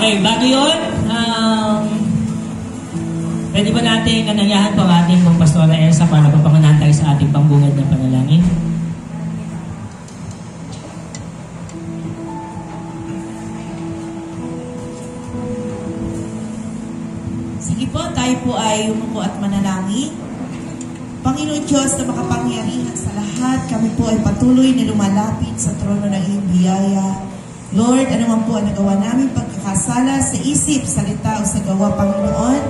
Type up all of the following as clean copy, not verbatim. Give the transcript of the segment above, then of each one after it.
Okay, bago yun, pwede ba natin kananyahan po ang ating pong Pastora Elsa para papangunahan tayo sa ating pambungad ng panalangin? Sige po, tayo po ay umupo at manalangin. Panginoon Diyos na makapangyarihan sa lahat, kami po ay patuloy na lumalapit sa trono ng iyong biyaya. Lord, ano man po ang nagawa namin pagkakasala sa isip, salita o sa gawa, Panginoon,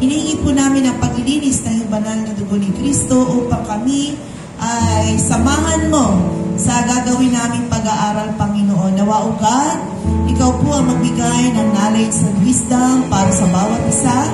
hinihingi po namin ang paglilinis ng banal na dugo ni Kristo upang kami ay samahan mo sa gagawin naming pag-aaral, Panginoon. Nawa, O God, ikaw po ang magbigay ng knowledge and wisdom para sa bawat isa.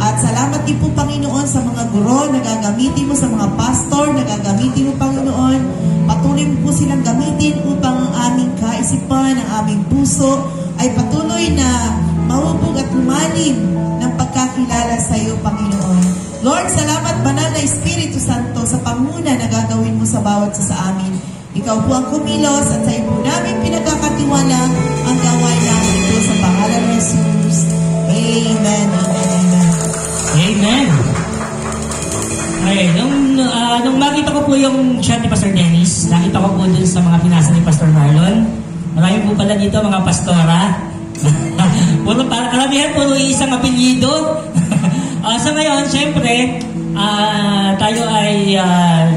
At salamat din po, Panginoon, sa mga guro na gagamitin mo, sa mga pastor na gagamitin mo, Panginoon. Patuloy mo po silang gamitin upang ang aming kaisipan, ang aming puso ay patuloy na mahubog at lumalim ng pagkakilala sa iyo, Panginoon. Lord, salamat, Banal na Espiritu Santo, sa panguna na gagawin mo sa bawat isa sa amin. Ikaw po ang kumilos at sa iyo po namin pinagkakatiwala ang gawain namin ito sa pangalan ng Jesus. Amen. Amen. Amen. Okay, nung makita ko po yung chat ni Pastor Dennis, nakita ko po dun sa mga pinasa ni Pastor Marlon. Marami po pala dito mga pastora. Karamihan puro isang apelyido. So ngayon, syempre, tayo ay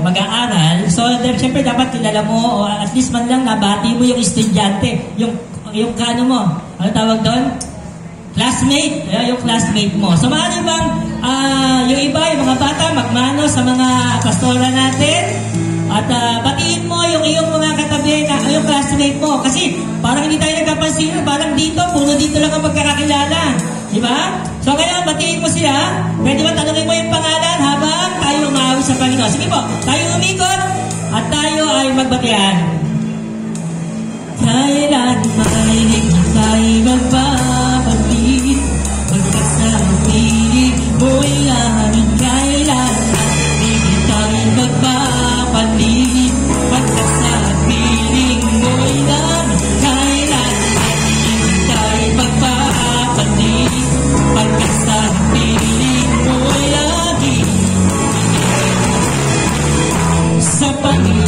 mag-aaral. So, syempre dapat kilala mo o at least man lang nabati mo yung estudyante. Yung kano mo. Ano tawag doon? Classmate. Yung classmate mo. So, maaari bang yung iba, yung mga bata, magmano sa mga pastora natin at batiin mo yung iyong mga katabi na yung classmate mo. Kasi parang hindi tayo nagkapansin, parang dito, puro dito lang ang pagkakakilala. Di ba? So kaya batiin mo siya. Pwede ba tanungin mo yung pangalan habang tayo umawit sa Panginoon? Sige po, tayo umikot at tayo ay magbatian. Kailan mahilig tayo magpapagpili, magkasapili mo'y amin. Kailan mahilig tayo magpapagpili, magkasapili mo'y amin. Kailan mahilig tayo magpapagpili, magkasapili mo'y amin. Sa Panginoon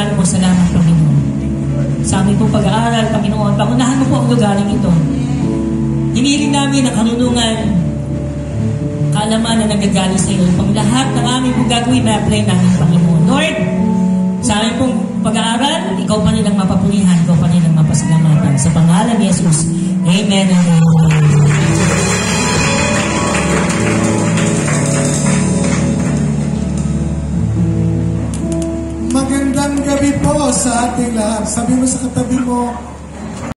lugar mo. Salamat, Panginoon. Sa aming pong pag-aaral, Panginoon, pangunahan mo po ang lugaring ito. Hinihiling namin ang karunungan, kaalaman na nagagaling sa iyo. Pang lahat ng aming pong gagawin, na-apply namin, Panginoon. Lord, sa aming pong pag-aaral, ikaw pa nilang mapapunihan, ikaw pa nilang mapasalamatan. Sa pangalan ni Jesus, Amen. Magandang gabi po sa ating lahat. Sabi mo sa katabi mo,